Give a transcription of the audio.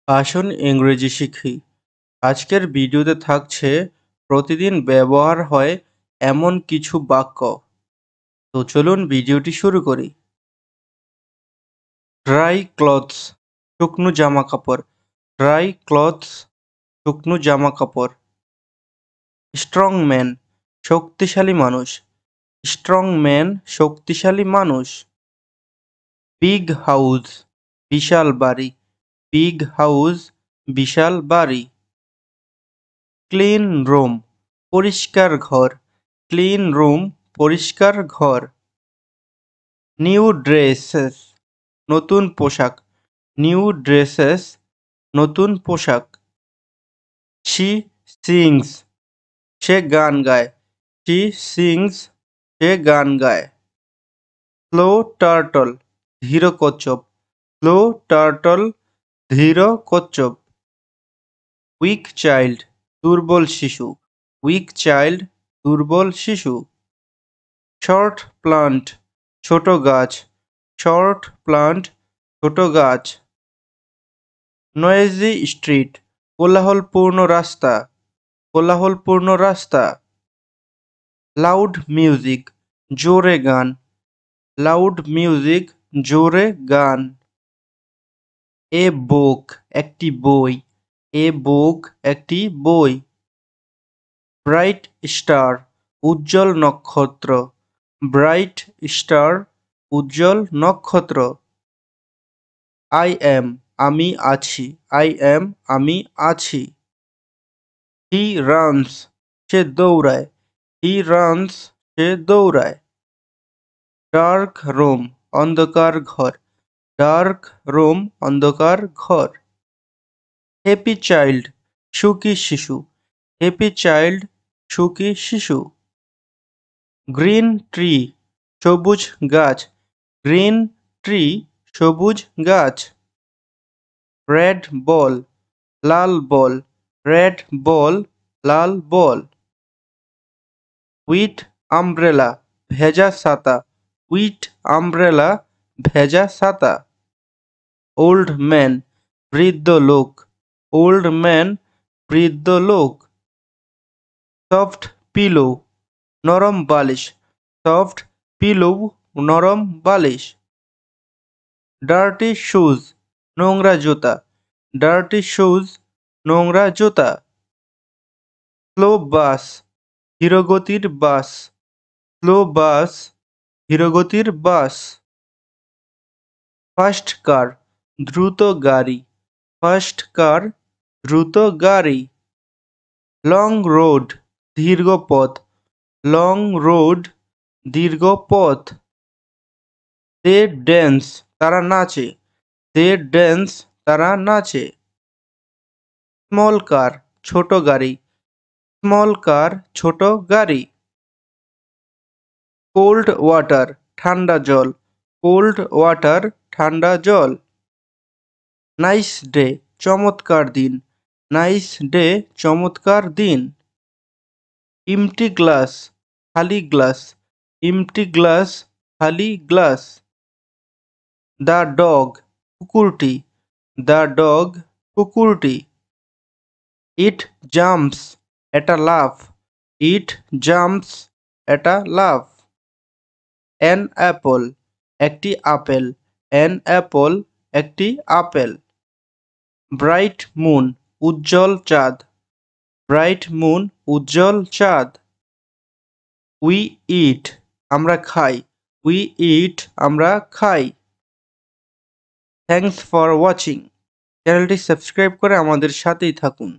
আসুন ইংরেজি শিখি। আজকের ভিডিওতে থাকছে প্রতিদিন ব্যবহার হয় এমন কিছু বাক্য। তো চলুন ভিডিওটি শুরু করি। ড্রাই ক্লথস, শুকনো জামা কাপড়। ড্রাই ক্লথস, শুকনো জামা কাপড়। স্ট্রং ম্যান, শক্তিশালী মানুষ। স্ট্রং ম্যান, শক্তিশালী মানুষ। বিগ হাউস, বিশাল বাড়ি। বিগ হাউস, বিশাল বাড়ি। ক্লিন রুম, পরিষ্কার ঘর। ক্লিন রুম, পরিষ্কার ঘর। নিউ ড্রেসেস, নতুন পোশাক। নিউ ড্রেসেস, নতুন পোশাক। শি সিংস, সে গান গায়। শি সিংস, সে গান গায়। স্লো টার্টল, ধীর কচ্ছপ। স্লো টার্টল, ধীর কচ্ছপ। উইক চাইল্ড, দুর্বল শিশু। উইক চাইল্ড, দুর্বল শিশু। শর্ট প্লান্ট, ছোট গাছ। শর্ট প্লান্ট, ছোট গাছ। নয়েজি স্ট্রিট, কোলাহলপূর্ণ রাস্তা। কোলাহলপূর্ণ রাস্তা। লাউড মিউজিক, জোরে গান। লাউড মিউজিক, জোরে গান। এ বুক, একটি বই। এ বুক, একটি বই। ব্রাইট স্টার, উজ্জ্বল নক্ষত্র। ব্রাইট স্টার, উজ্জ্বল নক্ষত্র। আই অ্যাম, আমি আছি। আই অ্যাম, আমি আছি। হি রানস, সে দৌড়ায়। হি রানস, সে দৌড়ায়। ডার্ক রুম, অন্ধকার ঘর। ডার্ক রুম, অন্ধকার ঘর। হ্যাপি চাইল্ড, সুখী শিশু। হ্যাপি চাইল্ড, সুখী শিশু। গ্রিন ট্রি, সবুজ গাছ। গ্রিন ট্রি, সবুজ গাছ। Red ball, Lal ball. Red ball, Lal ball. With umbrella, ভেজা ছাতা। উইথ আমব্রেলা, ভেজা ছাতা। ওল্ড ম্যান, বৃদ্ধ লোক। ওল্ড ম্যান, বৃদ্ধ লোক। সফট পিলো, নরম বালিশ। সফট পিলো, নরম বালিশ। ডার্টি শুজ, নোংরা জুতা। ডার্টি শুজ, নোংরা জুতা। স্লো বাস, ধীরগতির বাস। স্লো বাস, ধীরগতির বাস। ফাস্ট কার, দ্রুত গাড়ি। ফাস্ট কার, দ্রুত গাড়ি। লং রোড, দীর্ঘ পথ। লং রোড, দীর্ঘ পথ। দে ড্যান্স, তারা নাচে। দে ড্যান্স, তারা নাচে। স্মল কার, ছোট গাড়ি। স্মল কার, ছোট গাড়ি। কোল্ড ওয়াটার, ঠান্ডা জল। কোল্ড ওয়াটার, ঠান্ডা জল। নাইস ডে, চমৎকার দিন। নাইস ডে, চমৎকার দিন। ইমটি গ্লাস, খালি গ্লাস। ইমটি গ্লাস, খালি গ্লাস। দ্য ডগ, কুকুরটি। দ্য ডগ, কুকুরটি। ইট জাম্পস, এটা লাফ। ইট জাম্পস, এটা লাফ। অ্যান অ্যাপল, একটি আপেল। অ্যান অ্যাপল, একটি আপেল। ব্রাইট মুন, উজ্জ্বল চাঁদ। ব্রাইট মুন, উজ্জ্বল চাঁদ। উই ইট, আমরা খাই। উই ইট, আমরা খাই। Thanks for watching. চ্যানেলটি সাবস্ক্রাইব করে আমাদের সাথেই থাকুন।